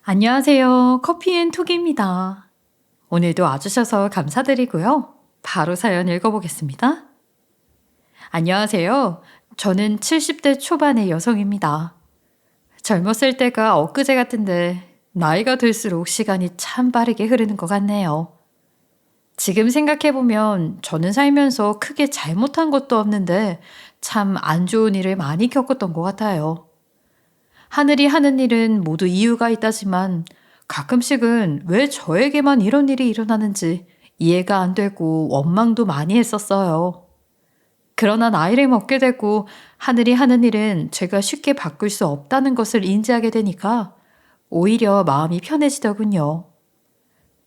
안녕하세요. 커피앤톡입니다. 오늘도 와주셔서 감사드리고요. 바로 사연 읽어보겠습니다. 안녕하세요. 저는 70대 초반의 여성입니다. 젊었을 때가 엊그제 같은데 나이가 들수록 시간이 참 빠르게 흐르는 것 같네요. 지금 생각해보면 저는 살면서 크게 잘못한 것도 없는데 참 안 좋은 일을 많이 겪었던 것 같아요. 하늘이 하는 일은 모두 이유가 있다지만 가끔씩은 왜 저에게만 이런 일이 일어나는지 이해가 안 되고 원망도 많이 했었어요. 그러나 나이를 먹게 되고 하늘이 하는 일은 제가 쉽게 바꿀 수 없다는 것을 인지하게 되니까 오히려 마음이 편해지더군요.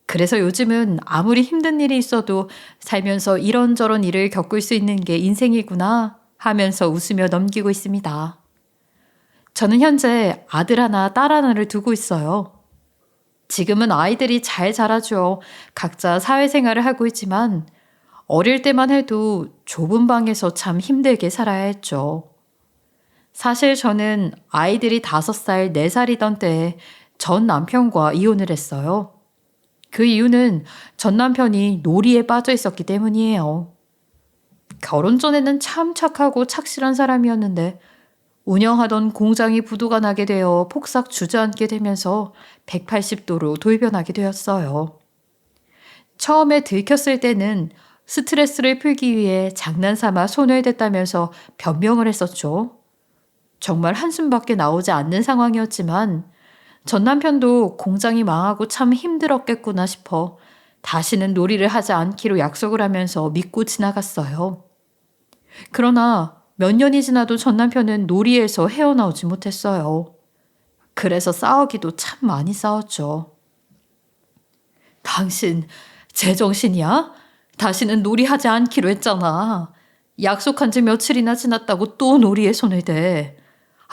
그래서 요즘은 아무리 힘든 일이 있어도 살면서 이런저런 일을 겪을 수 있는 게 인생이구나 하면서 웃으며 넘기고 있습니다. 저는 현재 아들 하나, 딸 하나를 두고 있어요. 지금은 아이들이 잘 자라죠. 각자 사회생활을 하고 있지만 어릴 때만 해도 좁은 방에서 참 힘들게 살아야 했죠. 사실 저는 아이들이 5살, 4살이던 때에 전 남편과 이혼을 했어요. 그 이유는 전 남편이 놀이에 빠져 있었기 때문이에요. 결혼 전에는 참 착하고 착실한 사람이었는데 운영하던 공장이 부도가 나게 되어 폭삭 주저앉게 되면서 180도로 돌변하게 되었어요. 처음에 들켰을 때는 스트레스를 풀기 위해 장난삼아 손을 댔다면서 변명을 했었죠. 정말 한숨밖에 나오지 않는 상황이었지만 전 남편도 공장이 망하고 참 힘들었겠구나 싶어 다시는 놀이를 하지 않기로 약속을 하면서 믿고 지나갔어요. 그러나 몇 년이 지나도 전 남편은 놀이에서 헤어나오지 못했어요. 그래서 싸우기도 참 많이 싸웠죠. 당신 제정신이야? 다시는 놀이하지 않기로 했잖아. 약속한 지 며칠이나 지났다고 또 놀이에 손을 대.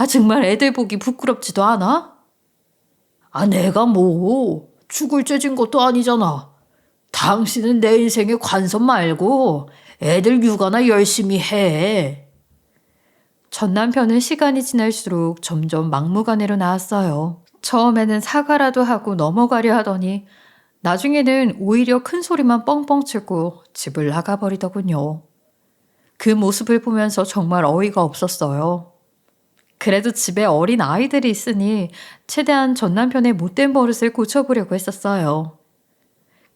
정말 애들 보기 부끄럽지도 않아? 내가 뭐 죽을 죄진 것도 아니잖아. 당신은 내 인생에 관심 말고 애들 육아나 열심히 해. 전 남편은 시간이 지날수록 점점 막무가내로 나왔어요. 처음에는 사과라도 하고 넘어가려 하더니 나중에는 오히려 큰 소리만 뻥뻥 치고 집을 나가버리더군요. 그 모습을 보면서 정말 어이가 없었어요. 그래도 집에 어린 아이들이 있으니 최대한 전 남편의 못된 버릇을 고쳐보려고 했었어요.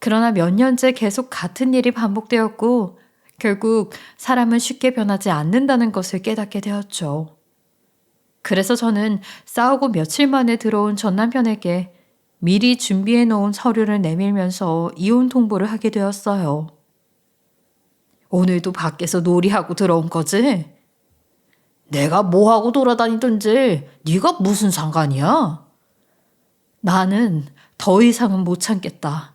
그러나 몇 년째 계속 같은 일이 반복되었고 결국 사람은 쉽게 변하지 않는다는 것을 깨닫게 되었죠. 그래서 저는 싸우고 며칠 만에 들어온 전 남편에게 미리 준비해 놓은 서류를 내밀면서 이혼 통보를 하게 되었어요. 오늘도 밖에서 놀이하고 들어온 거지? 내가 뭐하고 돌아다니든지 네가 무슨 상관이야? 나는 더 이상은 못 참겠다.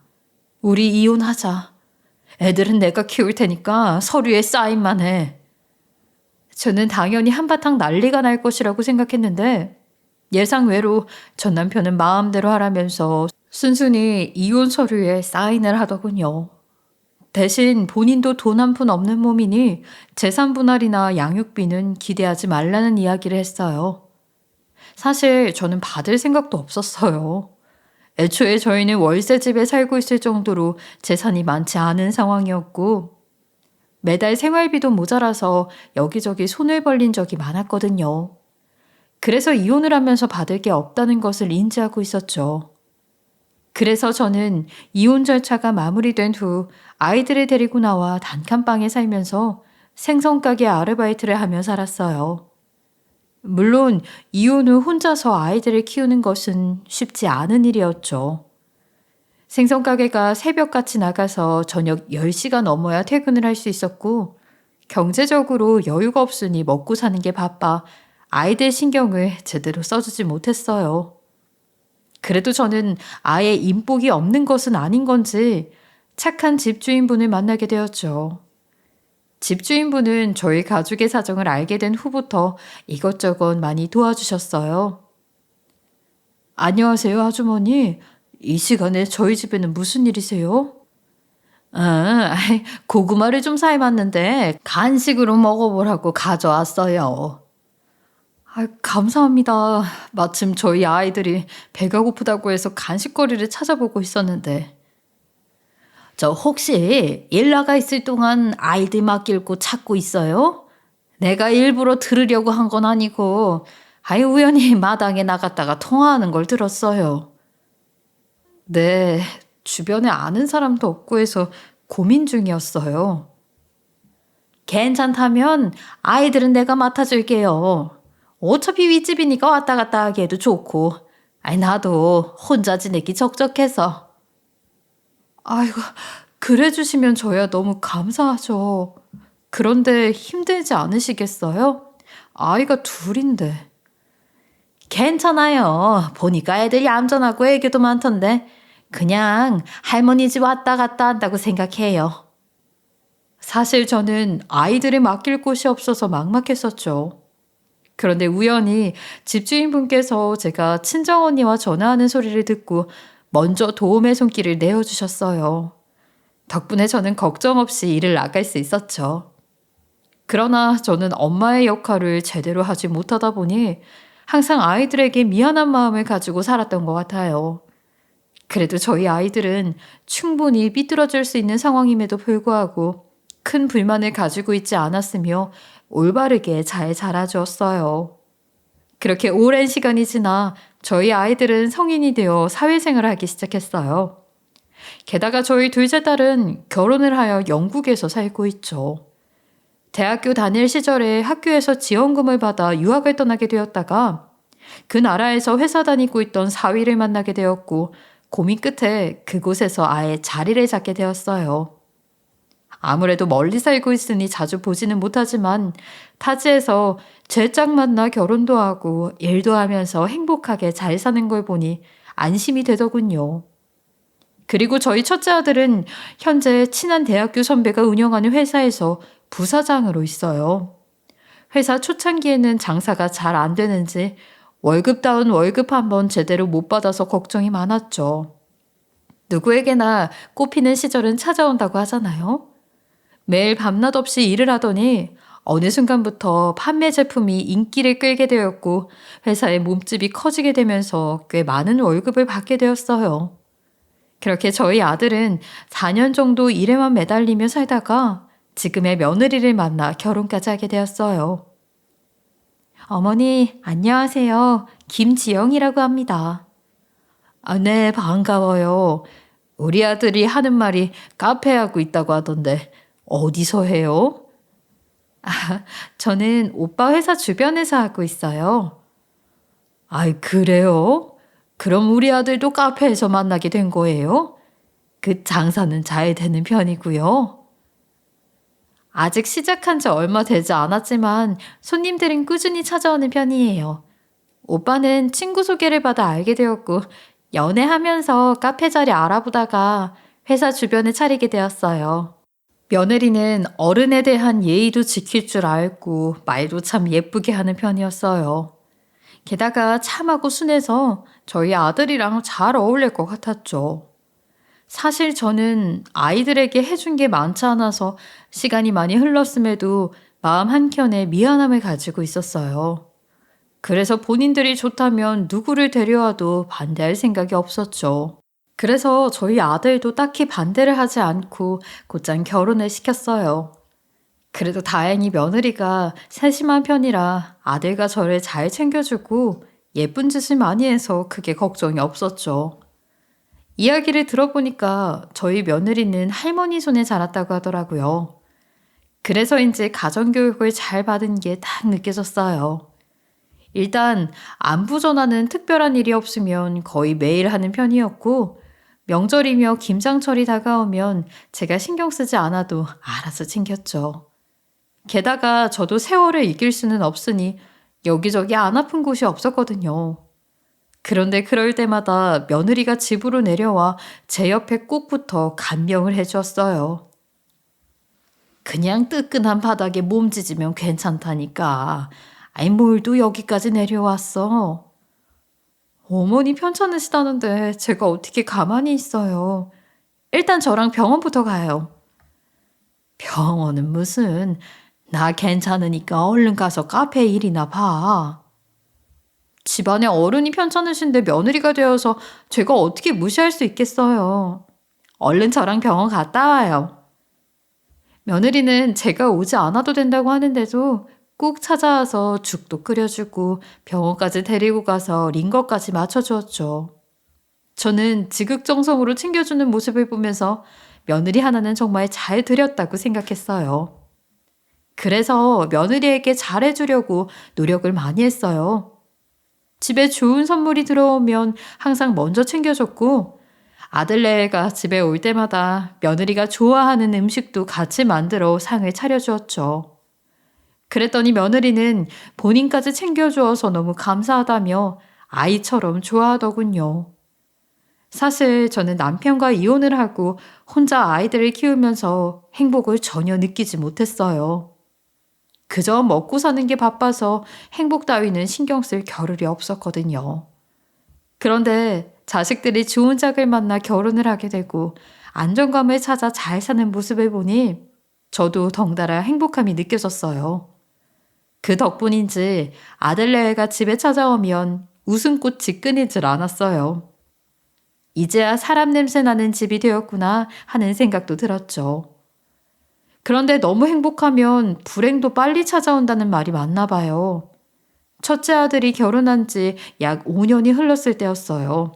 우리 이혼하자. 애들은 내가 키울 테니까 서류에 사인만 해. 저는 당연히 한바탕 난리가 날 것이라고 생각했는데 예상외로 전 남편은 마음대로 하라면서 순순히 이혼 서류에 사인을 하더군요. 대신 본인도 돈 한 푼 없는 몸이니 재산 분할이나 양육비는 기대하지 말라는 이야기를 했어요. 사실 저는 받을 생각도 없었어요. 애초에 저희는 월세집에 살고 있을 정도로 재산이 많지 않은 상황이었고 매달 생활비도 모자라서 여기저기 손을 벌린 적이 많았거든요. 그래서 이혼을 하면서 받을 게 없다는 것을 인지하고 있었죠. 그래서 저는 이혼 절차가 마무리된 후 아이들을 데리고 나와 단칸방에 살면서 생선가게 아르바이트를 하며 살았어요. 물론 이혼 후 혼자서 아이들을 키우는 것은 쉽지 않은 일이었죠. 생선가게가 새벽같이 나가서 저녁 10시가 넘어야 퇴근을 할 수 있었고 경제적으로 여유가 없으니 먹고 사는 게 바빠 아이들 신경을 제대로 써주지 못했어요. 그래도 저는 아예 인복이 없는 것은 아닌 건지 착한 집주인분을 만나게 되었죠. 집주인분은 저희 가족의 사정을 알게 된 후부터 이것저것 많이 도와주셨어요. 안녕하세요, 아주머니. 이 시간에 저희 집에는 무슨 일이세요? 고구마를 좀 삶았는데 간식으로 먹어보라고 가져왔어요. 감사합니다. 마침 저희 아이들이 배가 고프다고 해서 간식거리를 찾아보고 있었는데. 저 혹시 일 나가 있을 동안 아이들 맡길 곳 찾고 있어요? 내가 일부러 들으려고 한 건 아니고, 우연히 마당에 나갔다가 통화하는 걸 들었어요. 네, 주변에 아는 사람도 없고 해서 고민 중이었어요. 괜찮다면 아이들은 내가 맡아줄게요. 어차피 윗집이니까 왔다 갔다 하기에도 좋고, 나도 혼자 지내기 적적해서. 아이고, 그래 주시면 저야 너무 감사하죠. 그런데 힘들지 않으시겠어요? 아이가 둘인데. 괜찮아요. 보니까 애들이 얌전하고 애교도 많던데. 그냥 할머니 집 왔다 갔다 한다고 생각해요. 사실 저는 아이들을 맡길 곳이 없어서 막막했었죠. 그런데 우연히 집주인분께서 제가 친정언니와 전화하는 소리를 듣고 먼저 도움의 손길을 내어주셨어요. 덕분에 저는 걱정 없이 일을 나갈 수 있었죠. 그러나 저는 엄마의 역할을 제대로 하지 못하다 보니 항상 아이들에게 미안한 마음을 가지고 살았던 것 같아요. 그래도 저희 아이들은 충분히 삐뚤어질 수 있는 상황임에도 불구하고 큰 불만을 가지고 있지 않았으며 올바르게 잘 자라주었어요. 그렇게 오랜 시간이 지나 저희 아이들은 성인이 되어 사회생활을 하기 시작했어요. 게다가 저희 둘째 딸은 결혼을 하여 영국에서 살고 있죠. 대학교 다닐 시절에 학교에서 지원금을 받아 유학을 떠나게 되었다가 그 나라에서 회사 다니고 있던 사위를 만나게 되었고 고민 끝에 그곳에서 아예 자리를 잡게 되었어요. 아무래도 멀리 살고 있으니 자주 보지는 못하지만 타지에서 제 짝 만나 결혼도 하고 일도 하면서 행복하게 잘 사는 걸 보니 안심이 되더군요. 그리고 저희 첫째 아들은 현재 친한 대학교 선배가 운영하는 회사에서 부사장으로 있어요. 회사 초창기에는 장사가 잘 안 되는지 월급다운 월급 한 번 제대로 못 받아서 걱정이 많았죠. 누구에게나 꽃피는 시절은 찾아온다고 하잖아요. 매일 밤낮 없이 일을 하더니 어느 순간부터 판매 제품이 인기를 끌게 되었고 회사의 몸집이 커지게 되면서 꽤 많은 월급을 받게 되었어요. 그렇게 저희 아들은 4년 정도 일에만 매달리며 살다가 지금의 며느리를 만나 결혼까지 하게 되었어요. 어머니, 안녕하세요. 김지영이라고 합니다. 네, 반가워요. 우리 아들이 하는 말이 카페 하고 있다고 하던데 어디서 해요? 저는 오빠 회사 주변에서 하고 있어요. 그래요? 그럼 우리 아들도 카페에서 만나게 된 거예요? 그 장사는 잘 되는 편이고요. 아직 시작한 지 얼마 되지 않았지만 손님들은 꾸준히 찾아오는 편이에요. 오빠는 친구 소개를 받아 알게 되었고 연애하면서 카페 자리 알아보다가 회사 주변에 차리게 되었어요. 며느리는 어른에 대한 예의도 지킬 줄 알고 말도 참 예쁘게 하는 편이었어요. 게다가 참하고 순해서 저희 아들이랑 잘 어울릴 것 같았죠. 사실 저는 아이들에게 해준 게 많지 않아서 시간이 많이 흘렀음에도 마음 한켠에 미안함을 가지고 있었어요. 그래서 본인들이 좋다면 누구를 데려와도 반대할 생각이 없었죠. 그래서 저희 아들도 딱히 반대를 하지 않고 곧장 결혼을 시켰어요. 그래도 다행히 며느리가 세심한 편이라 아들과 저를 잘 챙겨주고 예쁜 짓을 많이 해서 크게 걱정이 없었죠. 이야기를 들어보니까 저희 며느리는 할머니 손에 자랐다고 하더라고요. 그래서인지 가정교육을 잘 받은 게 딱 느껴졌어요. 일단 안부 전화는 특별한 일이 없으면 거의 매일 하는 편이었고 명절이며 김장철이 다가오면 제가 신경 쓰지 않아도 알아서 챙겼죠. 게다가 저도 세월을 이길 수는 없으니 여기저기 안 아픈 곳이 없었거든요. 그런데 그럴 때마다 며느리가 집으로 내려와 제 옆에 꼭 붙어 간병을 해주었어요. 그냥 뜨끈한 바닥에 몸지지면 괜찮다니까. 뭘 또 여기까지 내려왔어. 어머니 편찮으시다는데 제가 어떻게 가만히 있어요. 일단 저랑 병원부터 가요. 병원은 무슨. 나 괜찮으니까 얼른 가서 카페 일이나 봐. 집안에 어른이 편찮으신데 며느리가 되어서 제가 어떻게 무시할 수 있겠어요. 얼른 저랑 병원 갔다 와요. 며느리는 제가 오지 않아도 된다고 하는데도 꼭 찾아와서 죽도 끓여주고 병원까지 데리고 가서 링거까지 맞춰주었죠. 저는 지극정성으로 챙겨주는 모습을 보면서 며느리 하나는 정말 잘 들였다고 생각했어요. 그래서 며느리에게 잘해주려고 노력을 많이 했어요. 집에 좋은 선물이 들어오면 항상 먼저 챙겨줬고, 아들네가 집에 올 때마다 며느리가 좋아하는 음식도 같이 만들어 상을 차려주었죠. 그랬더니 며느리는 본인까지 챙겨주어서 너무 감사하다며 아이처럼 좋아하더군요. 사실 저는 남편과 이혼을 하고 혼자 아이들을 키우면서 행복을 전혀 느끼지 못했어요. 그저 먹고 사는 게 바빠서 행복 따위는 신경 쓸 겨를이 없었거든요. 그런데 자식들이 좋은 짝을 만나 결혼을 하게 되고 안정감을 찾아 잘 사는 모습을 보니 저도 덩달아 행복함이 느껴졌어요. 그 덕분인지 아들네가 집에 찾아오면 웃음꽃이 끊이질 않았어요. 이제야 사람 냄새 나는 집이 되었구나 하는 생각도 들었죠. 그런데 너무 행복하면 불행도 빨리 찾아온다는 말이 맞나 봐요. 첫째 아들이 결혼한 지 약 5년이 흘렀을 때였어요.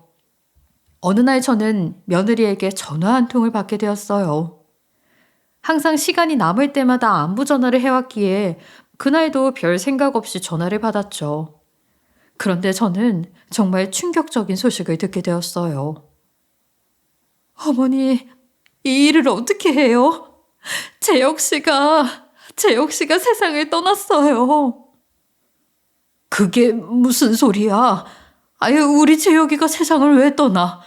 어느 날 저는 며느리에게 전화 한 통을 받게 되었어요. 항상 시간이 남을 때마다 안부 전화를 해왔기에 그날도 별 생각 없이 전화를 받았죠. 그런데 저는 정말 충격적인 소식을 듣게 되었어요. 어머니, 이 일을 어떻게 해요? 재혁 씨가 세상을 떠났어요. 그게 무슨 소리야? 아유, 우리 재혁이가 세상을 왜 떠나?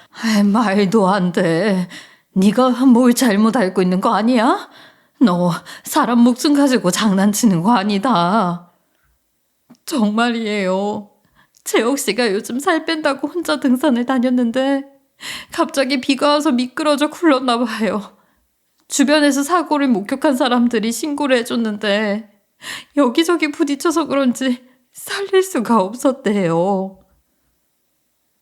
말도 안 돼. 네가 뭘 잘못 알고 있는 거 아니야? 너 사람 목숨 가지고 장난치는 거 아니다. 정말이에요. 재혁 씨가 요즘 살 뺀다고 혼자 등산을 다녔는데 갑자기 비가 와서 미끄러져 굴렀나 봐요. 주변에서 사고를 목격한 사람들이 신고를 해줬는데 여기저기 부딪혀서 그런지 살릴 수가 없었대요.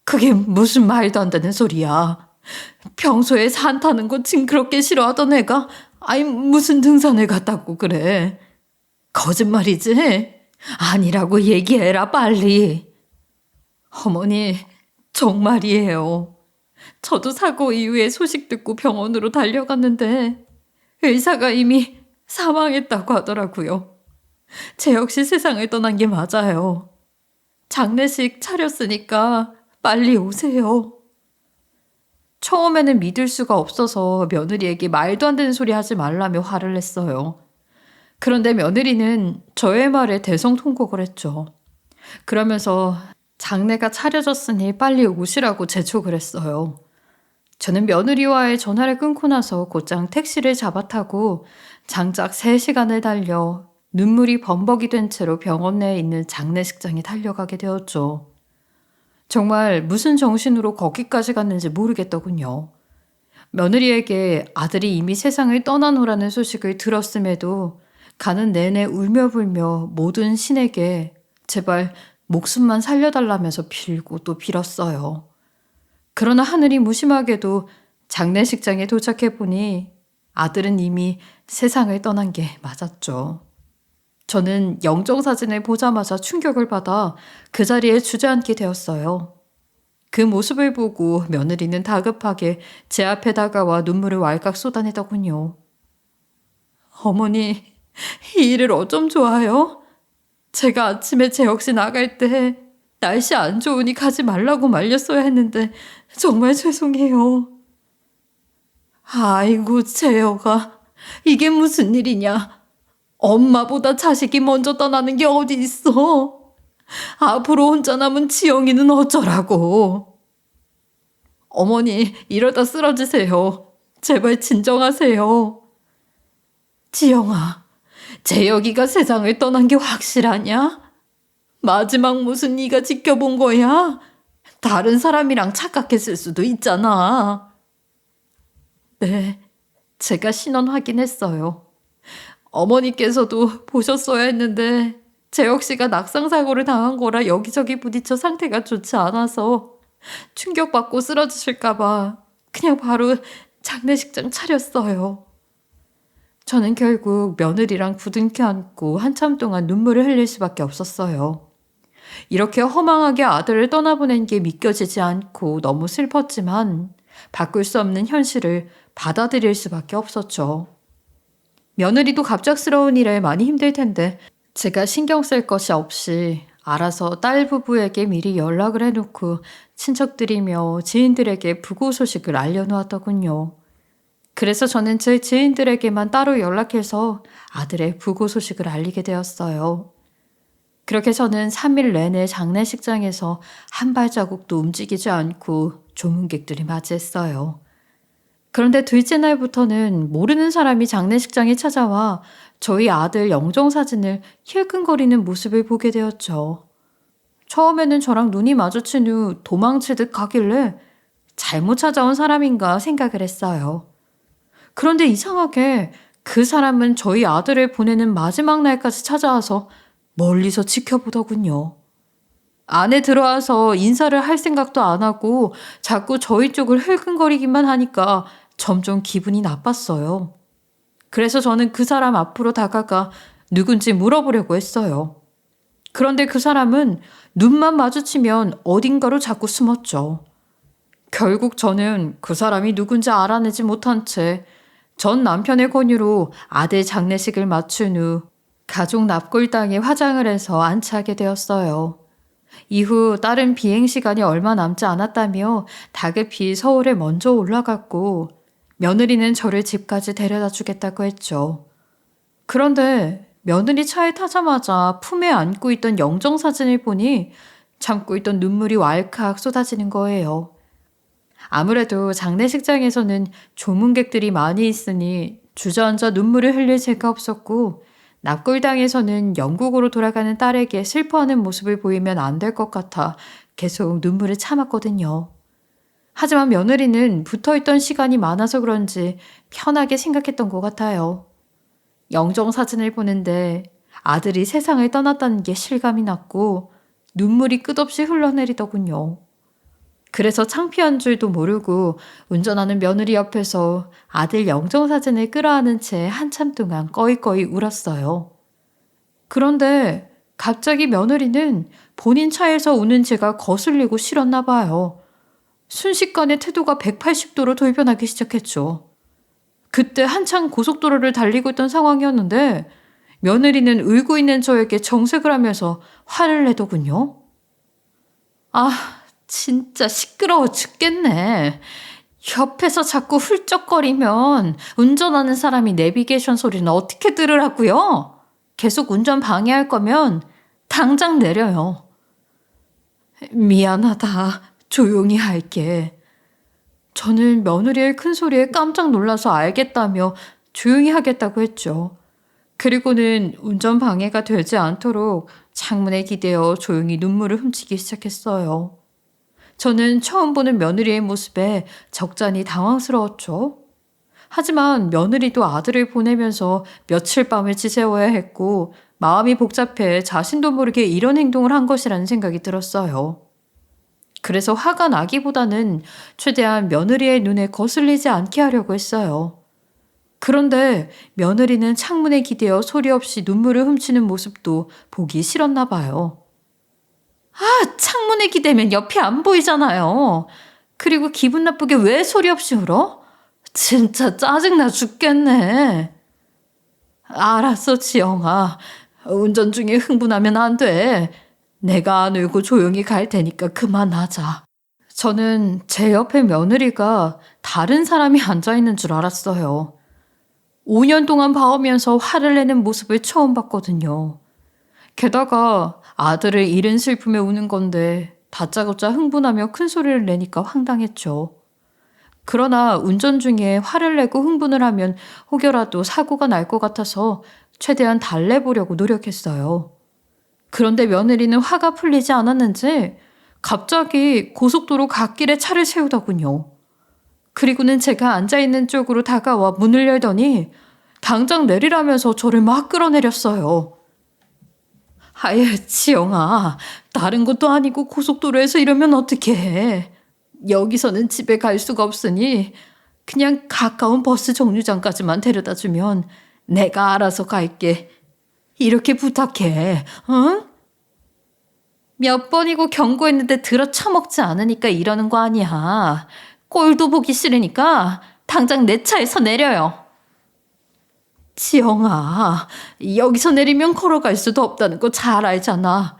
그게 무슨 말도 안 되는 소리야. 평소에 산 타는 거 징그럽게 싫어하던 애가 아니 무슨 등산을 갔다고 그래. 거짓말이지? 아니라고 얘기해라 빨리. 어머니 정말이에요. 저도 사고 이후에 소식 듣고 병원으로 달려갔는데 의사가 이미 사망했다고 하더라고요. 재혁 씨 세상을 떠난 게 맞아요. 장례식 차렸으니까 빨리 오세요. 처음에는 믿을 수가 없어서 며느리에게 말도 안 되는 소리 하지 말라며 화를 냈어요. 그런데 며느리는 저의 말에 대성통곡을 했죠. 그러면서 장례가 차려졌으니 빨리 오시라고 재촉을 했어요. 저는 며느리와의 전화를 끊고 나서 곧장 택시를 잡아 타고 장작 3시간을 달려 눈물이 범벅이 된 채로 병원 내에 있는 장례식장에 달려가게 되었죠. 정말 무슨 정신으로 거기까지 갔는지 모르겠더군요. 며느리에게 아들이 이미 세상을 떠나노라는 소식을 들었음에도 가는 내내 울며불며 모든 신에게 제발 목숨만 살려달라면서 빌고 또 빌었어요. 그러나 하늘이 무심하게도 장례식장에 도착해보니 아들은 이미 세상을 떠난 게 맞았죠. 저는 영정사진을 보자마자 충격을 받아 그 자리에 주저앉게 되었어요. 그 모습을 보고 며느리는 다급하게 제 앞에 다가와 눈물을 왈칵 쏟아내더군요. 어머니, 이 일을 어쩜 좋아요? 제가 아침에 재혁 씨 나갈 때 날씨 안 좋으니 가지 말라고 말렸어야 했는데 정말 죄송해요. 아이고 재혁아, 이게 무슨 일이냐? 엄마보다 자식이 먼저 떠나는 게 어디 있어? 앞으로 혼자 남은 지영이는 어쩌라고? 어머니, 이러다 쓰러지세요. 제발 진정하세요. 지영아, 재혁이가 세상을 떠난 게 확실하냐? 마지막 모습 네가 지켜본 거야? 다른 사람이랑 착각했을 수도 있잖아. 네, 제가 신원 확인했어요. 어머니께서도 보셨어야 했는데 제 역시가 낙상사고를 당한 거라 여기저기 부딪혀 상태가 좋지 않아서 충격받고 쓰러지실까봐 그냥 바로 장례식장 차렸어요. 저는 결국 며느리랑 부둥켜 안고 한참 동안 눈물을 흘릴 수밖에 없었어요. 이렇게 허망하게 아들을 떠나보낸 게 믿겨지지 않고 너무 슬펐지만 바꿀 수 없는 현실을 받아들일 수밖에 없었죠. 며느리도 갑작스러운 일에 많이 힘들 텐데 제가 신경 쓸 것이 없이 알아서 딸 부부에게 미리 연락을 해놓고 친척들이며 지인들에게 부고 소식을 알려놓았더군요. 그래서 저는 제 지인들에게만 따로 연락해서 아들의 부고 소식을 알리게 되었어요. 그렇게 저는 3일 내내 장례식장에서 한 발자국도 움직이지 않고 조문객들이 맞이했어요. 그런데 둘째 날부터는 모르는 사람이 장례식장에 찾아와 저희 아들 영정사진을 힐끔거리는 모습을 보게 되었죠. 처음에는 저랑 눈이 마주친 후 도망칠 듯 가길래 잘못 찾아온 사람인가 생각을 했어요. 그런데 이상하게 그 사람은 저희 아들을 보내는 마지막 날까지 찾아와서 멀리서 지켜보더군요. 안에 들어와서 인사를 할 생각도 안 하고 자꾸 저희 쪽을 흘끔거리기만 하니까 점점 기분이 나빴어요. 그래서 저는 그 사람 앞으로 다가가 누군지 물어보려고 했어요. 그런데 그 사람은 눈만 마주치면 어딘가로 자꾸 숨었죠. 결국 저는 그 사람이 누군지 알아내지 못한 채 전 남편의 권유로 아들 장례식을 마친 후 가족 납골당에 화장을 해서 안치하게 되었어요. 이후 딸은 비행 시간이 얼마 남지 않았다며 다급히 서울에 먼저 올라갔고 며느리는 저를 집까지 데려다 주겠다고 했죠. 그런데 며느리 차에 타자마자 품에 안고 있던 영정사진을 보니 참고 있던 눈물이 왈칵 쏟아지는 거예요. 아무래도 장례식장에서는 조문객들이 많이 있으니 주저앉아 눈물을 흘릴 새가 없었고 납골당에서는 영국으로 돌아가는 딸에게 슬퍼하는 모습을 보이면 안 될 것 같아 계속 눈물을 참았거든요. 하지만 며느리는 붙어있던 시간이 많아서 그런지 편하게 생각했던 것 같아요. 영정사진을 보는데 아들이 세상을 떠났다는 게 실감이 났고 눈물이 끝없이 흘러내리더군요. 그래서 창피한 줄도 모르고 운전하는 며느리 옆에서 아들 영정사진을 끌어안은 채 한참 동안 꺼이꺼이 울었어요. 그런데 갑자기 며느리는 본인 차에서 우는 제가 거슬리고 싫었나 봐요. 순식간에 태도가 180도로 돌변하기 시작했죠. 그때 한창 고속도로를 달리고 있던 상황이었는데 며느리는 울고 있는 저에게 정색을 하면서 화를 내더군요. 아, 진짜 시끄러워 죽겠네. 옆에서 자꾸 훌쩍거리면 운전하는 사람이 내비게이션 소리는 어떻게 들으라고요? 계속 운전 방해할 거면 당장 내려요. 미안하다. 조용히 할게. 저는 며느리의 큰 소리에 깜짝 놀라서 알겠다며 조용히 하겠다고 했죠. 그리고는 운전 방해가 되지 않도록 창문에 기대어 조용히 눈물을 훔치기 시작했어요. 저는 처음 보는 며느리의 모습에 적잖이 당황스러웠죠. 하지만 며느리도 아들을 보내면서 며칠 밤을 지새워야 했고 마음이 복잡해 자신도 모르게 이런 행동을 한 것이라는 생각이 들었어요. 그래서 화가 나기보다는 최대한 며느리의 눈에 거슬리지 않게 하려고 했어요. 그런데 며느리는 창문에 기대어 소리 없이 눈물을 훔치는 모습도 보기 싫었나 봐요. 아, 창문에 기대면 옆이 안 보이잖아요. 그리고 기분 나쁘게 왜 소리 없이 울어? 진짜 짜증나 죽겠네. 알았어, 지영아. 운전 중에 흥분하면 안 돼. 내가 안 울고 조용히 갈 테니까 그만하자. 저는 제 옆에 며느리가 다른 사람이 앉아있는 줄 알았어요. 5년 동안 봐오면서 화를 내는 모습을 처음 봤거든요. 게다가 아들을 잃은 슬픔에 우는 건데 다짜고짜 흥분하며 큰 소리를 내니까 황당했죠. 그러나 운전 중에 화를 내고 흥분을 하면 혹여라도 사고가 날 것 같아서 최대한 달래보려고 노력했어요. 그런데 며느리는 화가 풀리지 않았는지 갑자기 고속도로 갓길에 차를 세우더군요. 그리고는 제가 앉아있는 쪽으로 다가와 문을 열더니 당장 내리라면서 저를 막 끌어내렸어요. 아예 지영아, 다른 것도 아니고 고속도로에서 이러면 어떡해. 여기서는 집에 갈 수가 없으니 그냥 가까운 버스 정류장까지만 데려다 주면 내가 알아서 갈게. 이렇게 부탁해. 응? 몇 번이고 경고했는데 들어쳐먹지 않으니까 이러는 거 아니야. 꼴도 보기 싫으니까 당장 내 차에서 내려요. 지영아, 여기서 내리면 걸어갈 수도 없다는 거 잘 알잖아.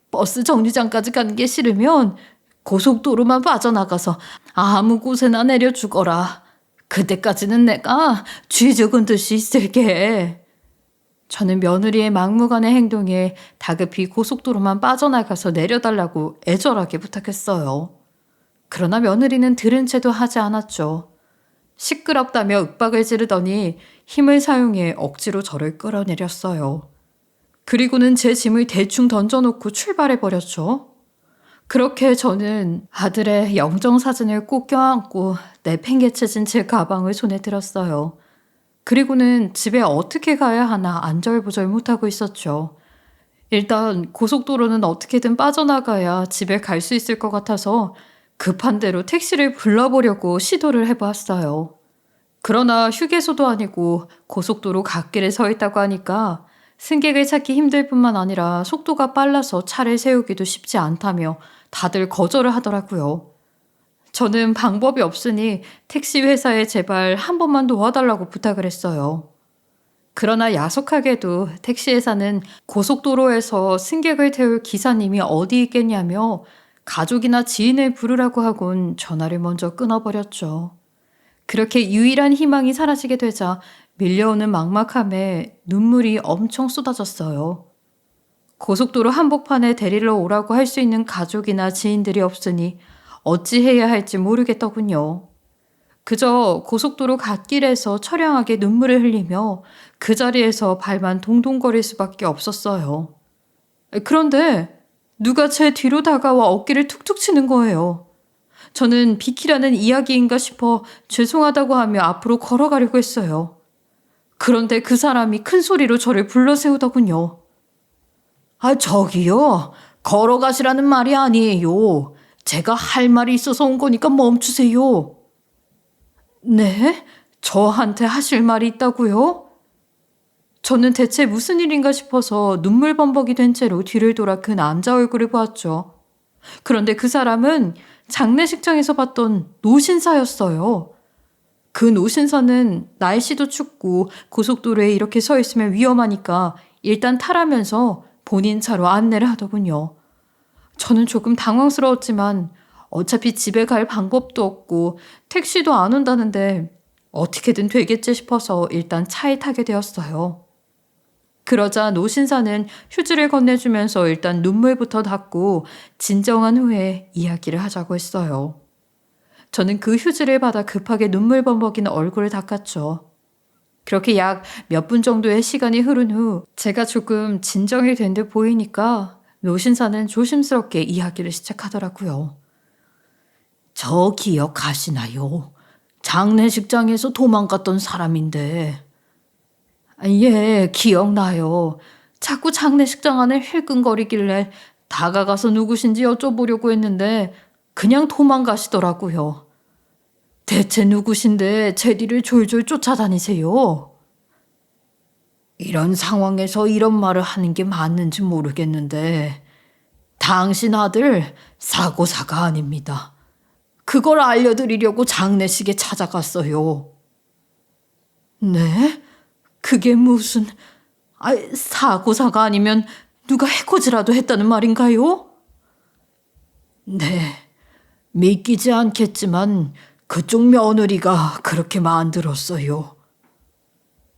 버스 정류장까지 가는 게 싫으면 고속도로만 빠져나가서 아무 곳에나 내려 주거라. 그때까지는 내가 쥐 죽은 듯이 있을게. 저는 며느리의 막무가내 행동에 다급히 고속도로만 빠져나가서 내려달라고 애절하게 부탁했어요. 그러나 며느리는 들은 채도 하지 않았죠. 시끄럽다며 윽박을 지르더니 힘을 사용해 억지로 저를 끌어내렸어요. 그리고는 제 짐을 대충 던져놓고 출발해버렸죠. 그렇게 저는 아들의 영정사진을 꼭 껴안고 내팽개쳐진 제 가방을 손에 들었어요. 그리고는 집에 어떻게 가야 하나 안절부절 못하고 있었죠. 일단 고속도로는 어떻게든 빠져나가야 집에 갈 수 있을 것 같아서 급한 대로 택시를 불러보려고 시도를 해보았어요. 그러나 휴게소도 아니고 고속도로 갓길에 서 있다고 하니까 승객을 찾기 힘들 뿐만 아니라 속도가 빨라서 차를 세우기도 쉽지 않다며 다들 거절을 하더라고요. 저는 방법이 없으니 택시 회사에 제발 한 번만 도와달라고 부탁을 했어요. 그러나 야속하게도 택시 회사는 고속도로에서 승객을 태울 기사님이 어디 있겠냐며 가족이나 지인을 부르라고 하곤 전화를 먼저 끊어버렸죠. 그렇게 유일한 희망이 사라지게 되자 밀려오는 막막함에 눈물이 엄청 쏟아졌어요. 고속도로 한복판에 데리러 오라고 할 수 있는 가족이나 지인들이 없으니 어찌해야 할지 모르겠더군요. 그저 고속도로 갓길에서 처량하게 눈물을 흘리며 그 자리에서 발만 동동거릴 수밖에 없었어요. 그런데 누가 제 뒤로 다가와 어깨를 툭툭 치는 거예요. 저는 비키라는 이야기인가 싶어 죄송하다고 하며 앞으로 걸어가려고 했어요. 그런데 그 사람이 큰 소리로 저를 불러세우더군요. 저기요. 걸어가시라는 말이 아니에요. 제가 할 말이 있어서 온 거니까 멈추세요. 네? 저한테 하실 말이 있다고요? 저는 대체 무슨 일인가 싶어서 눈물 범벅이 된 채로 뒤를 돌아 그 남자 얼굴을 보았죠. 그런데 그 사람은 장례식장에서 봤던 노신사였어요. 그 노신사는 날씨도 춥고 고속도로에 이렇게 서 있으면 위험하니까 일단 타라면서 본인 차로 안내를 하더군요. 저는 조금 당황스러웠지만 어차피 집에 갈 방법도 없고 택시도 안 온다는데 어떻게든 되겠지 싶어서 일단 차에 타게 되었어요. 그러자 노신사는 휴지를 건네주면서 일단 눈물부터 닦고 진정한 후에 이야기를 하자고 했어요. 저는 그 휴지를 받아 급하게 눈물 범벅이는 얼굴을 닦았죠. 그렇게 약 몇 분 정도의 시간이 흐른 후 제가 조금 진정이 된 듯 보이니까 노신사는 조심스럽게 이야기를 시작하더라고요. 저 기억하시나요? 장례식장에서 도망갔던 사람인데. 예, 기억나요. 자꾸 장례식장 안에 힐끔거리길래 다가가서 누구신지 여쭤보려고 했는데 그냥 도망가시더라고요. 대체 누구신데 제 뒤를 졸졸 쫓아다니세요? 이런 상황에서 이런 말을 하는 게 맞는지 모르겠는데 당신 아들 사고사가 아닙니다. 그걸 알려드리려고 장례식에 찾아갔어요. 네? 그게 무슨... 사고사가 아니면 누가 해코지라도 했다는 말인가요? 네, 믿기지 않겠지만 그쪽 며느리가 그렇게 만들었어요.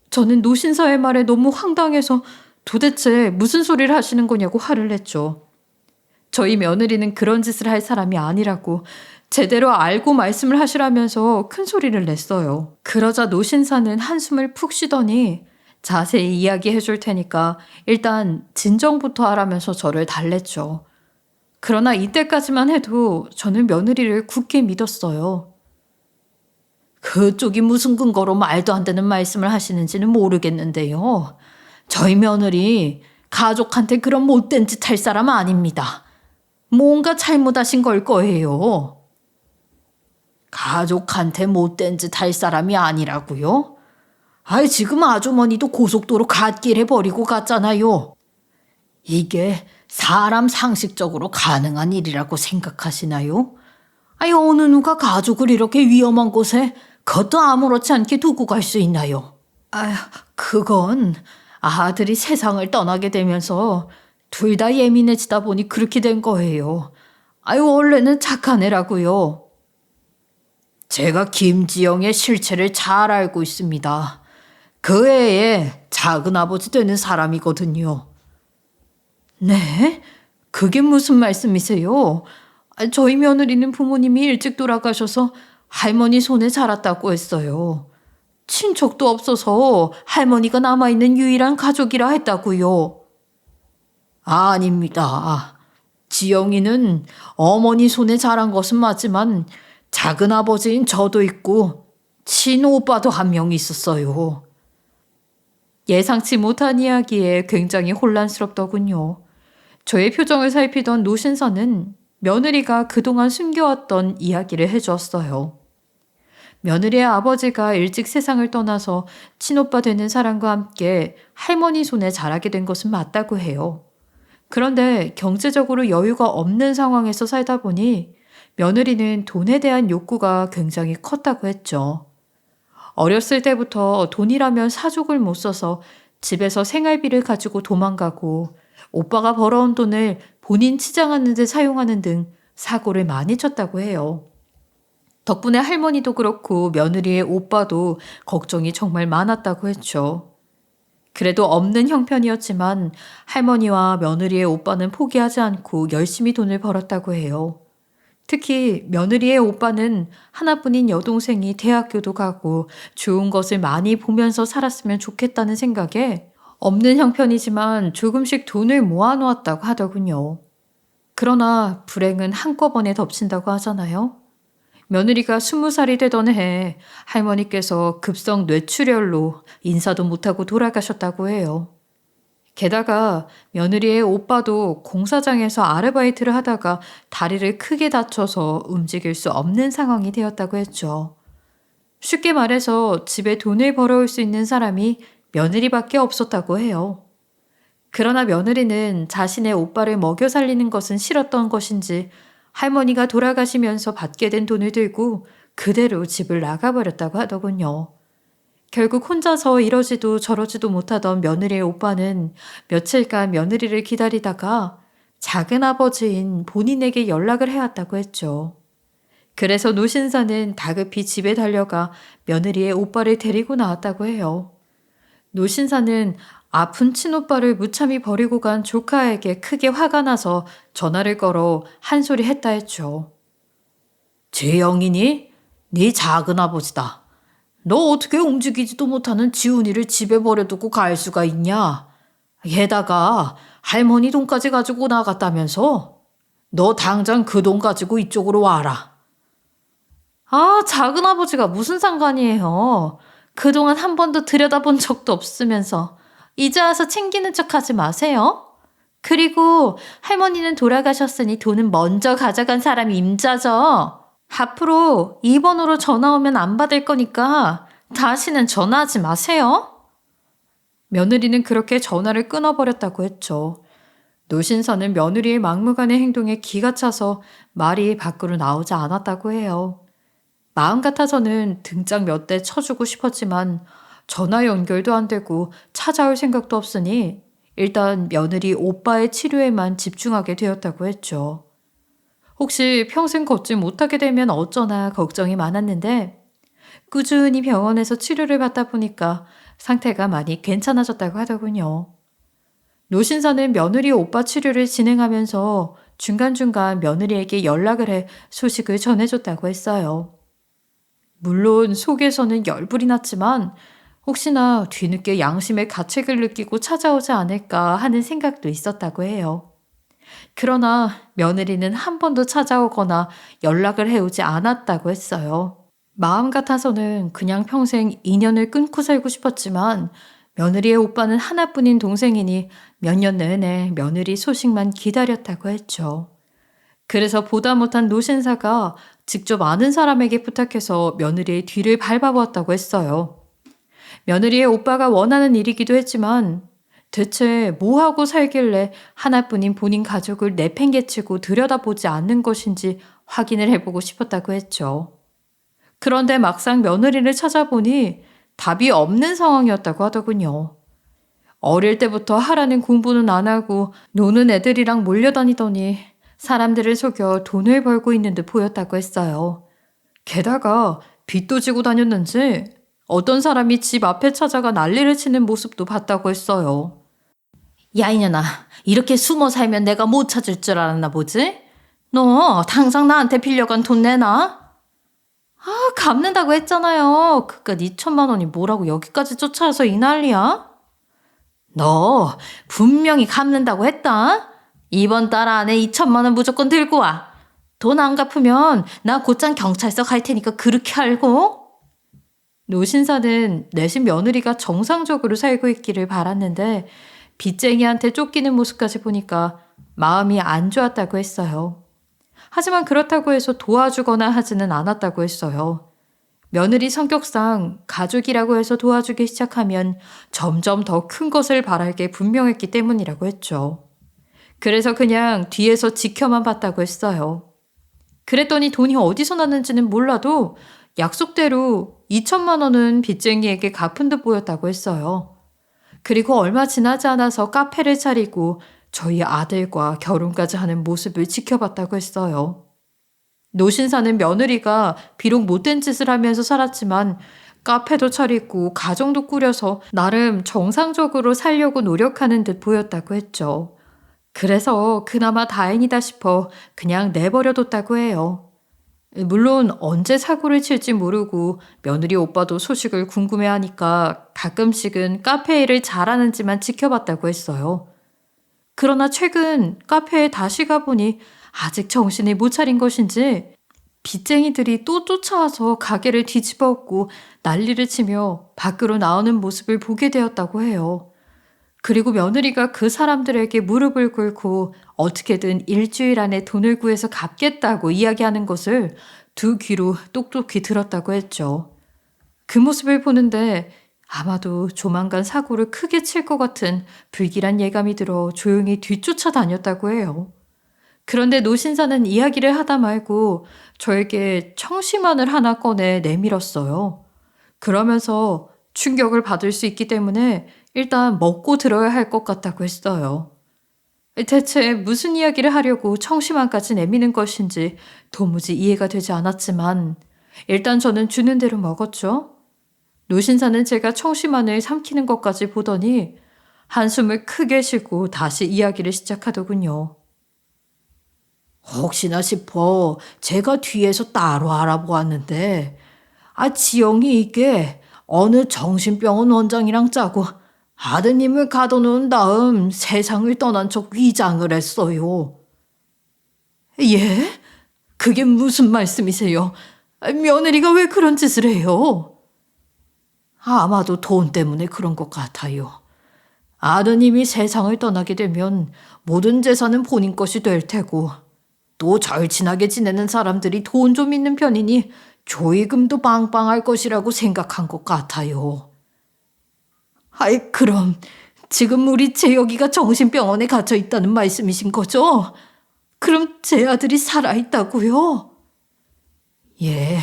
저는 노신사의 말에 너무 황당해서 도대체 무슨 소리를 하시는 거냐고 화를 냈죠. 저희 며느리는 그런 짓을 할 사람이 아니라고 제대로 알고 말씀을 하시라면서 큰 소리를 냈어요. 그러자 노신사는 한숨을 푹 쉬더니 자세히 이야기해 줄 테니까 일단 진정부터 하라면서 저를 달랬죠. 그러나 이때까지만 해도 저는 며느리를 굳게 믿었어요. 그쪽이 무슨 근거로 말도 안 되는 말씀을 하시는지는 모르겠는데요. 저희 며느리 가족한테 그런 못된 짓 할 사람 아닙니다. 뭔가 잘못하신 걸 거예요. 가족한테 못된 짓 할 사람이 아니라고요? 아이, 지금 아주머니도 고속도로 갓길에 버리고 갔잖아요. 이게 사람 상식적으로 가능한 일이라고 생각하시나요? 아니, 어느 누가 가족을 이렇게 위험한 곳에 그것도 아무렇지 않게 두고 갈 수 있나요? 아휴, 그건 아들이 세상을 떠나게 되면서 둘 다 예민해지다 보니 그렇게 된 거예요. 아유, 원래는 착한 애라고요. 제가 김지영의 실체를 잘 알고 있습니다. 그 애의 작은아버지 되는 사람이거든요. 네? 그게 무슨 말씀이세요? 저희 며느리는 부모님이 일찍 돌아가셔서 할머니 손에 자랐다고 했어요. 친척도 없어서 할머니가 남아있는 유일한 가족이라 했다고요. 아닙니다. 지영이는 어머니 손에 자란 것은 맞지만 작은 아버지인 저도 있고 친오빠도 한 명 있었어요. 예상치 못한 이야기에 굉장히 혼란스럽더군요. 저의 표정을 살피던 노신사는 며느리가 그동안 숨겨왔던 이야기를 해주었어요. 며느리의 아버지가 일찍 세상을 떠나서 친오빠 되는 사람과 함께 할머니 손에 자라게 된 것은 맞다고 해요. 그런데 경제적으로 여유가 없는 상황에서 살다 보니 며느리는 돈에 대한 욕구가 굉장히 컸다고 했죠. 어렸을 때부터 돈이라면 사족을 못 써서 집에서 생활비를 가지고 도망가고 오빠가 벌어온 돈을 본인 치장하는 데 사용하는 등 사고를 많이 쳤다고 해요. 덕분에 할머니도 그렇고 며느리의 오빠도 걱정이 정말 많았다고 했죠. 그래도 없는 형편이었지만 할머니와 며느리의 오빠는 포기하지 않고 열심히 돈을 벌었다고 해요. 특히 며느리의 오빠는 하나뿐인 여동생이 대학교도 가고 좋은 것을 많이 보면서 살았으면 좋겠다는 생각에 없는 형편이지만 조금씩 돈을 모아놓았다고 하더군요. 그러나 불행은 한꺼번에 덮친다고 하잖아요. 며느리가 20살이 되던 해에 할머니께서 급성 뇌출혈로 인사도 못하고 돌아가셨다고 해요. 게다가 며느리의 오빠도 공사장에서 아르바이트를 하다가 다리를 크게 다쳐서 움직일 수 없는 상황이 되었다고 했죠. 쉽게 말해서 집에 돈을 벌어올 수 있는 사람이 며느리밖에 없었다고 해요. 그러나 며느리는 자신의 오빠를 먹여 살리는 것은 싫었던 것인지 할머니가 돌아가시면서 받게 된 돈을 들고 그대로 집을 나가버렸다고 하더군요. 결국 혼자서 이러지도 저러지도 못하던 며느리의 오빠는 며칠간 며느리를 기다리다가 작은 아버지인 본인에게 연락을 해왔다고 했죠. 그래서 노신사는 다급히 집에 달려가 며느리의 오빠를 데리고 나왔다고 해요. 노신사는 아픈 친오빠를 무참히 버리고 간 조카에게 크게 화가 나서 전화를 걸어 한 소리 했다 했죠. 재영이니? 네 작은 아버지다. 너 어떻게 움직이지도 못하는 지훈이를 집에 버려두고 갈 수가 있냐? 게다가 할머니 돈까지 가지고 나갔다면서? 너 당장 그 돈 가지고 이쪽으로 와라. 아, 작은 아버지가 무슨 상관이에요. 그동안 한 번도 들여다본 적도 없으면서 이제 와서 챙기는 척 하지 마세요. 그리고 할머니는 돌아가셨으니 돈은 먼저 가져간 사람이 임자죠. 앞으로 2번으로 전화 오면 안 받을 거니까 다시는 전화하지 마세요. 며느리는 그렇게 전화를 끊어버렸다고 했죠. 노신사는 며느리의 막무가내 행동에 기가 차서 말이 밖으로 나오지 않았다고 해요. 마음 같아서는 등짝 몇 대 쳐주고 싶었지만 전화 연결도 안 되고 찾아올 생각도 없으니 일단 며느리 오빠의 치료에만 집중하게 되었다고 했죠. 혹시 평생 걷지 못하게 되면 어쩌나 걱정이 많았는데 꾸준히 병원에서 치료를 받다 보니까 상태가 많이 괜찮아졌다고 하더군요. 노신사는 며느리 오빠 치료를 진행하면서 중간중간 며느리에게 연락을 해 소식을 전해줬다고 했어요. 물론 속에서는 열불이 났지만 혹시나 뒤늦게 양심의 가책을 느끼고 찾아오지 않을까 하는 생각도 있었다고 해요. 그러나 며느리는 한 번도 찾아오거나 연락을 해오지 않았다고 했어요. 마음 같아서는 그냥 평생 인연을 끊고 살고 싶었지만 며느리의 오빠는 하나뿐인 동생이니 몇 년 내내 며느리 소식만 기다렸다고 했죠. 그래서 보다 못한 노신사가 직접 아는 사람에게 부탁해서 며느리의 뒤를 밟아보았다고 했어요. 며느리의 오빠가 원하는 일이기도 했지만 대체 뭐하고 살길래 하나뿐인 본인 가족을 내팽개치고 들여다보지 않는 것인지 확인을 해보고 싶었다고 했죠. 그런데 막상 며느리를 찾아보니 답이 없는 상황이었다고 하더군요. 어릴 때부터 하라는 공부는 안 하고 노는 애들이랑 몰려다니더니 사람들을 속여 돈을 벌고 있는 듯 보였다고 했어요. 게다가 빚도 지고 다녔는지 어떤 사람이 집 앞에 찾아가 난리를 치는 모습도 봤다고 했어요. 야, 이년아, 이렇게 숨어 살면 내가 못 찾을 줄 알았나 보지? 너 당장 나한테 빌려간 돈 내놔? 아, 갚는다고 했잖아요. 그깟 2천만 원이 뭐라고 여기까지 쫓아와서 이 난리야? 너 분명히 갚는다고 했다. 이번 달 안에 2천만 원 무조건 들고 와. 돈 안 갚으면 나 곧장 경찰서 갈 테니까 그렇게 알고. 노신사는 내신 며느리가 정상적으로 살고 있기를 바랐는데 빚쟁이한테 쫓기는 모습까지 보니까 마음이 안 좋았다고 했어요. 하지만 그렇다고 해서 도와주거나 하지는 않았다고 했어요. 며느리 성격상 가족이라고 해서 도와주기 시작하면 점점 더 큰 것을 바랄 게 분명했기 때문이라고 했죠. 그래서 그냥 뒤에서 지켜만 봤다고 했어요. 그랬더니 돈이 어디서 났는지는 몰라도 약속대로 2천만 원은 빚쟁이에게 갚은 듯 보였다고 했어요. 그리고 얼마 지나지 않아서 카페를 차리고 저희 아들과 결혼까지 하는 모습을 지켜봤다고 했어요. 노신사는 며느리가 비록 못된 짓을 하면서 살았지만 카페도 차리고 가정도 꾸려서 나름 정상적으로 살려고 노력하는 듯 보였다고 했죠. 그래서 그나마 다행이다 싶어 그냥 내버려뒀다고 해요. 물론 언제 사고를 칠지 모르고 며느리 오빠도 소식을 궁금해하니까 가끔씩은 카페 일을 잘하는지만 지켜봤다고 했어요. 그러나 최근 카페에 다시 가보니 아직 정신을 못 차린 것인지 빚쟁이들이 또 쫓아와서 가게를 뒤집어 엎고 난리를 치며 밖으로 나오는 모습을 보게 되었다고 해요. 그리고 며느리가 그 사람들에게 무릎을 꿇고 어떻게든 일주일 안에 돈을 구해서 갚겠다고 이야기하는 것을 두 귀로 똑똑히 들었다고 했죠. 그 모습을 보는데 아마도 조만간 사고를 크게 칠 것 같은 불길한 예감이 들어 조용히 뒤쫓아 다녔다고 해요. 그런데 노신사는 이야기를 하다 말고 저에게 청심환을 하나 꺼내 내밀었어요. 그러면서 충격을 받을 수 있기 때문에 일단 먹고 들어야 할 것 같다고 했어요. 대체 무슨 이야기를 하려고 청심환까지 내미는 것인지 도무지 이해가 되지 않았지만 일단 저는 주는 대로 먹었죠. 노신사는 제가 청심환을 삼키는 것까지 보더니 한숨을 크게 쉬고 다시 이야기를 시작하더군요. 혹시나 싶어 제가 뒤에서 따로 알아보았는데 지영이 이게 어느 정신병원 원장이랑 짜고 아드님을 가둬놓은 다음 세상을 떠난 척 위장을 했어요. 예? 그게 무슨 말씀이세요? 며느리가 왜 그런 짓을 해요? 아마도 돈 때문에 그런 것 같아요. 아드님이 세상을 떠나게 되면 모든 재산은 본인 것이 될 테고 또 절친하게 지내는 사람들이 돈 좀 있는 편이니 조의금도 빵빵할 것이라고 생각한 것 같아요. 그럼 지금 우리 재혁이가 정신병원에 갇혀 있다는 말씀이신 거죠? 그럼 제 아들이 살아있다고요? 예,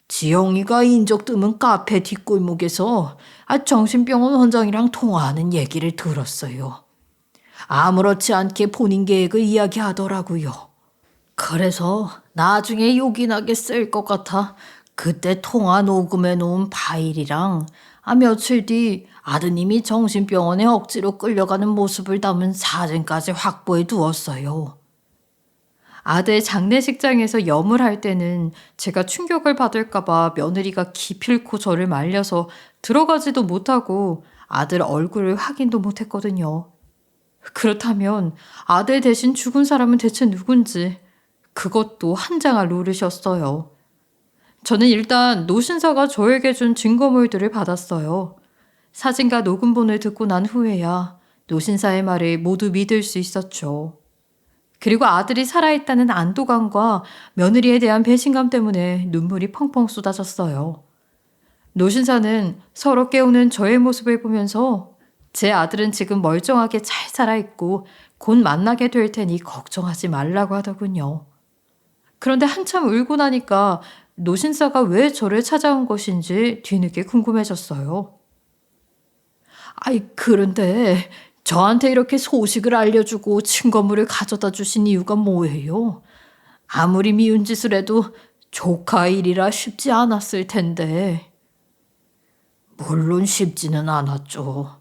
지영이가 인적 드문 카페 뒷골목에서 정신병원 원장이랑 통화하는 얘기를 들었어요. 아무렇지 않게 본인 계획을 이야기하더라고요. 그래서 나중에 요긴하게 쓸 것 같아 그때 통화 녹음해 놓은 파일이랑 며칠 뒤 아드님이 정신병원에 억지로 끌려가는 모습을 담은 사진까지 확보해 두었어요. 아들 장례식장에서 염을 할 때는 제가 충격을 받을까봐 며느리가 기필코 저를 말려서 들어가지도 못하고 아들 얼굴을 확인도 못했거든요. 그렇다면 아들 대신 죽은 사람은 대체 누군지 그것도 한 장할 노릇이었어요. 저는 일단 노신사가 저에게 준 증거물들을 받았어요. 사진과 녹음본을 듣고 난 후에야 노신사의 말을 모두 믿을 수 있었죠. 그리고 아들이 살아있다는 안도감과 며느리에 대한 배신감 때문에 눈물이 펑펑 쏟아졌어요. 노신사는 서로 깨우는 저의 모습을 보면서 제 아들은 지금 멀쩡하게 잘 살아있고 곧 만나게 될 테니 걱정하지 말라고 하더군요. 그런데 한참 울고 나니까 노신사가 왜 저를 찾아온 것인지 뒤늦게 궁금해졌어요. 아이, 그런데 저한테 이렇게 소식을 알려주고 증거물을 가져다 주신 이유가 뭐예요? 아무리 미운 짓을 해도 조카 일이라 쉽지 않았을 텐데. 물론 쉽지는 않았죠.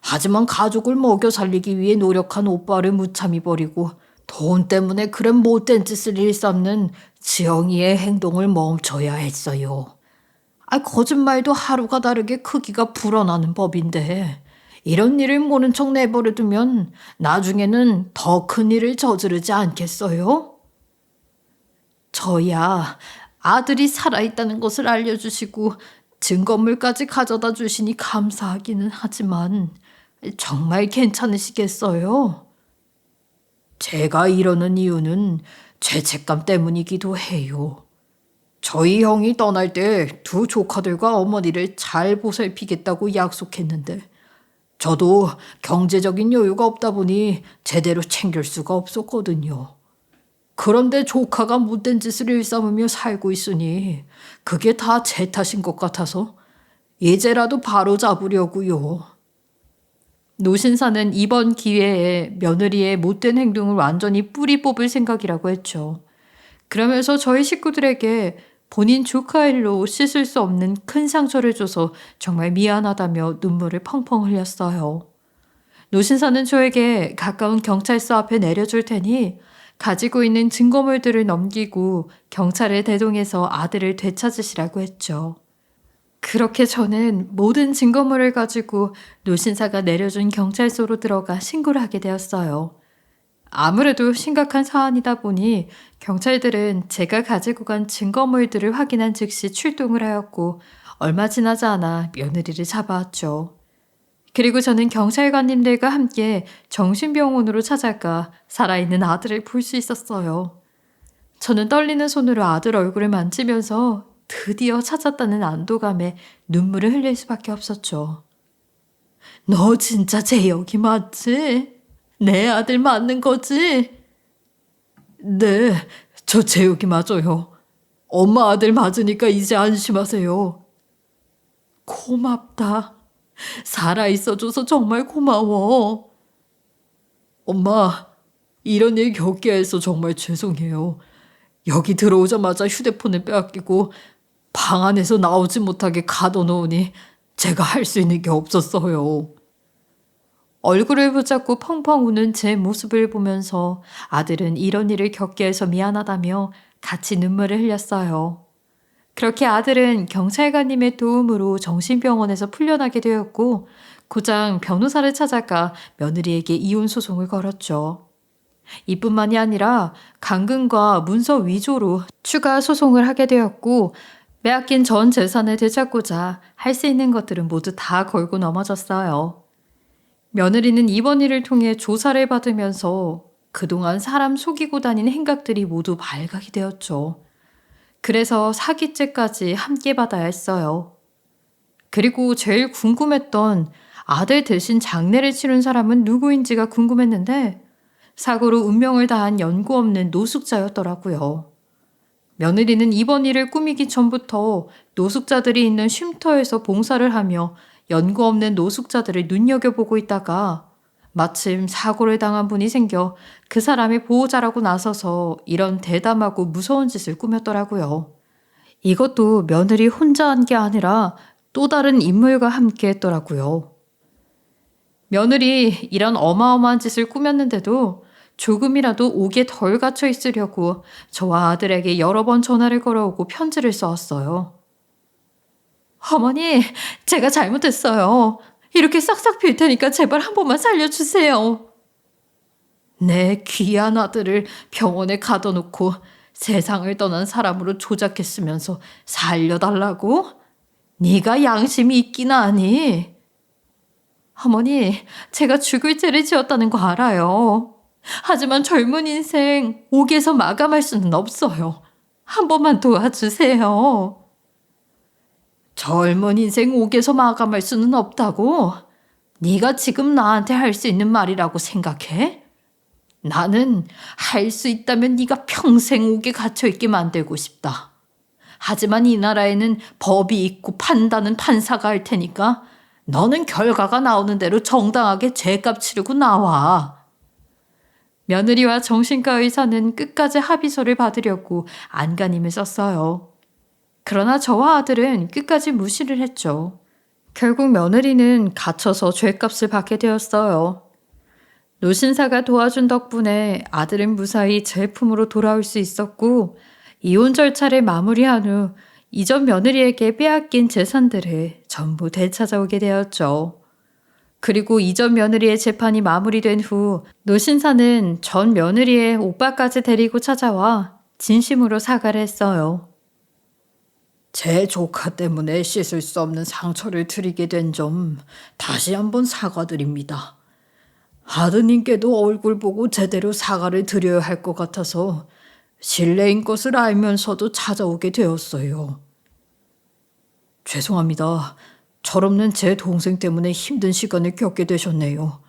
하지만 가족을 먹여 살리기 위해 노력한 오빠를 무참히 버리고 돈 때문에 그런 못된 짓을 일삼는 지영이의 행동을 멈춰야 했어요. 거짓말도 하루가 다르게 크기가 불어나는 법인데 이런 일을 모른 척 내버려두면 나중에는 더 큰 일을 저지르지 않겠어요? 저야 아들이 살아있다는 것을 알려주시고 증거물까지 가져다 주시니 감사하기는 하지만 정말 괜찮으시겠어요? 제가 이러는 이유는 죄책감 때문이기도 해요. 저희 형이 떠날 때 두 조카들과 어머니를 잘 보살피겠다고 약속했는데 저도 경제적인 여유가 없다 보니 제대로 챙길 수가 없었거든요. 그런데 조카가 못된 짓을 일삼으며 살고 있으니 그게 다 제 탓인 것 같아서 이제라도 바로 잡으려고요. 노신사는 이번 기회에 며느리의 못된 행동을 완전히 뿌리 뽑을 생각이라고 했죠. 그러면서 저희 식구들에게 본인 조카 일로 씻을 수 없는 큰 상처를 줘서 정말 미안하다며 눈물을 펑펑 흘렸어요. 노신사는 저에게 가까운 경찰서 앞에 내려줄 테니 가지고 있는 증거물들을 넘기고 경찰에 대동해서 아들을 되찾으시라고 했죠. 그렇게 저는 모든 증거물을 가지고 노신사가 내려준 경찰서로 들어가 신고를 하게 되었어요. 아무래도 심각한 사안이다 보니 경찰들은 제가 가지고 간 증거물들을 확인한 즉시 출동을 하였고 얼마 지나지 않아 며느리를 잡아왔죠. 그리고 저는 경찰관님들과 함께 정신병원으로 찾아가 살아있는 아들을 볼 수 있었어요. 저는 떨리는 손으로 아들 얼굴을 만지면서 드디어 찾았다는 안도감에 눈물을 흘릴 수밖에 없었죠. 너 진짜 재혁이 맞지? 내 아들 맞는 거지? 네, 저 재혁이 맞아요. 엄마 아들 맞으니까 이제 안심하세요. 고맙다. 살아있어줘서 정말 고마워. 엄마, 이런 일 겪게 해서 정말 죄송해요. 여기 들어오자마자 휴대폰을 빼앗기고 방 안에서 나오지 못하게 가둬놓으니 제가 할 수 있는 게 없었어요. 얼굴을 붙잡고 펑펑 우는 제 모습을 보면서 아들은 이런 일을 겪게 해서 미안하다며 같이 눈물을 흘렸어요. 그렇게 아들은 경찰관님의 도움으로 정신병원에서 풀려나게 되었고 고장 변호사를 찾아가 며느리에게 이혼 소송을 걸었죠. 이뿐만이 아니라 감금과 문서 위조로 추가 소송을 하게 되었고 빼앗긴 전 재산을 되찾고자 할 수 있는 것들은 모두 다 걸고 넘어졌어요. 며느리는 이번 일을 통해 조사를 받으면서 그동안 사람 속이고 다닌 행각들이 모두 발각이 되었죠. 그래서 사기죄까지 함께 받아야 했어요. 그리고 제일 궁금했던 아들 대신 장례를 치른 사람은 누구인지가 궁금했는데 사고로 운명을 다한 연고 없는 노숙자였더라고요. 며느리는 이번 일을 꾸미기 전부터 노숙자들이 있는 쉼터에서 봉사를 하며 연고 없는 노숙자들을 눈여겨보고 있다가 마침 사고를 당한 분이 생겨 그 사람의 보호자라고 나서서 이런 대담하고 무서운 짓을 꾸몄더라고요. 이것도 며느리 혼자 한 게 아니라 또 다른 인물과 함께 했더라고요. 며느리 이런 어마어마한 짓을 꾸몄는데도 조금이라도 옥에 덜 갇혀 있으려고 저와 아들에게 여러 번 전화를 걸어오고 편지를 써왔어요. 어머니, 제가 잘못했어요. 이렇게 싹싹 빌 테니까 제발 한 번만 살려주세요. 내 귀한 아들을 병원에 가둬놓고 세상을 떠난 사람으로 조작했으면서 살려달라고? 네가 양심이 있긴 하니? 어머니, 제가 죽을 죄를 지었다는 거 알아요. 하지만 젊은 인생 옥에서 마감할 수는 없어요. 한 번만 도와주세요. 젊은 인생 옥에서 마감할 수는 없다고? 네가 지금 나한테 할 수 있는 말이라고 생각해? 나는 할 수 있다면 네가 평생 옥에 갇혀있게 만들고 싶다. 하지만 이 나라에는 법이 있고 판단은 판사가 할 테니까 너는 결과가 나오는 대로 정당하게 죄값 치르고 나와. 며느리와 정신과 의사는 끝까지 합의서를 받으려고 안간힘을 썼어요. 그러나 저와 아들은 끝까지 무시를 했죠. 결국 며느리는 갇혀서 죄값을 받게 되었어요. 노신사가 도와준 덕분에 아들은 무사히 제 품으로 돌아올 수 있었고, 이혼 절차를 마무리한 후 이전 며느리에게 빼앗긴 재산들을 전부 되찾아오게 되었죠. 그리고 이전 며느리의 재판이 마무리된 후 노신사는 전 며느리의 오빠까지 데리고 찾아와 진심으로 사과를 했어요. 제 조카 때문에 씻을 수 없는 상처를 드리게 된 점 다시 한번 사과드립니다. 아드님께도 얼굴 보고 제대로 사과를 드려야 할 것 같아서 실례인 것을 알면서도 찾아오게 되었어요. 죄송합니다. 철없는 제 동생 때문에 힘든 시간을 겪게 되셨네요.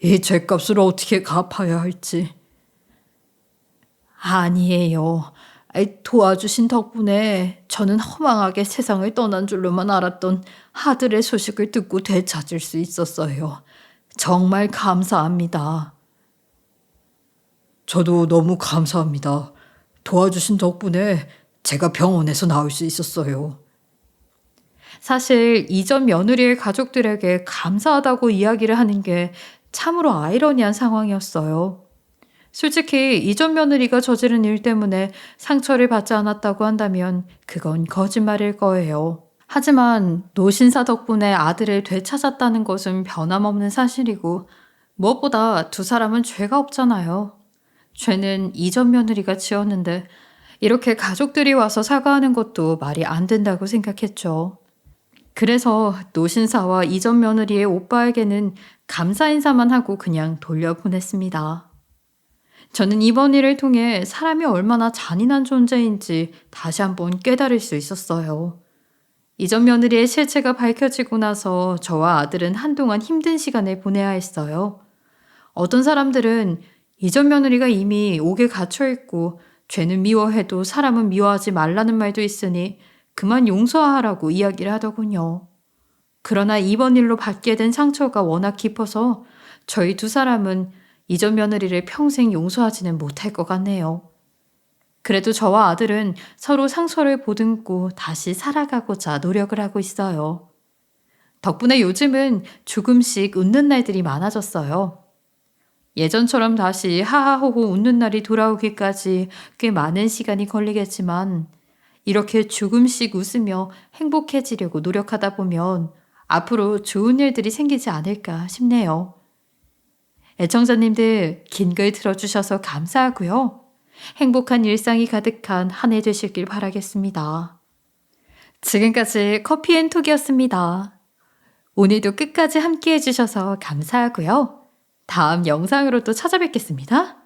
이 죗값을 어떻게 갚아야 할지. 아니에요. 도와주신 덕분에 저는 허망하게 세상을 떠난 줄로만 알았던 아들의 소식을 듣고 되찾을 수 있었어요. 정말 감사합니다. 저도 너무 감사합니다. 도와주신 덕분에 제가 병원에서 나올 수 있었어요. 사실 이전 며느리의 가족들에게 감사하다고 이야기를 하는 게 참으로 아이러니한 상황이었어요. 솔직히 이전 며느리가 저지른 일 때문에 상처를 받지 않았다고 한다면 그건 거짓말일 거예요. 하지만 노신사 덕분에 아들을 되찾았다는 것은 변함없는 사실이고, 무엇보다 두 사람은 죄가 없잖아요. 죄는 이전 며느리가 지었는데 이렇게 가족들이 와서 사과하는 것도 말이 안 된다고 생각했죠. 그래서 노신사와 이전 며느리의 오빠에게는 감사 인사만 하고 그냥 돌려보냈습니다. 저는 이번 일을 통해 사람이 얼마나 잔인한 존재인지 다시 한번 깨달을 수 있었어요. 이전 며느리의 실체가 밝혀지고 나서 저와 아들은 한동안 힘든 시간을 보내야 했어요. 어떤 사람들은 이전 며느리가 이미 옥에 갇혀있고 죄는 미워해도 사람은 미워하지 말라는 말도 있으니 그만 용서하라고 이야기를 하더군요. 그러나 이번 일로 받게 된 상처가 워낙 깊어서 저희 두 사람은 이전 며느리를 평생 용서하지는 못할 것 같네요. 그래도 저와 아들은 서로 상처를 보듬고 다시 살아가고자 노력을 하고 있어요. 덕분에 요즘은 조금씩 웃는 날들이 많아졌어요. 예전처럼 다시 하하호호 웃는 날이 돌아오기까지 꽤 많은 시간이 걸리겠지만 이렇게 조금씩 웃으며 행복해지려고 노력하다 보면 앞으로 좋은 일들이 생기지 않을까 싶네요. 애청자님들 긴 글 들어주셔서 감사하고요. 행복한 일상이 가득한 한 해 되시길 바라겠습니다. 지금까지 커피앤톡이었습니다. 오늘도 끝까지 함께 해주셔서 감사하고요. 다음 영상으로 또 찾아뵙겠습니다.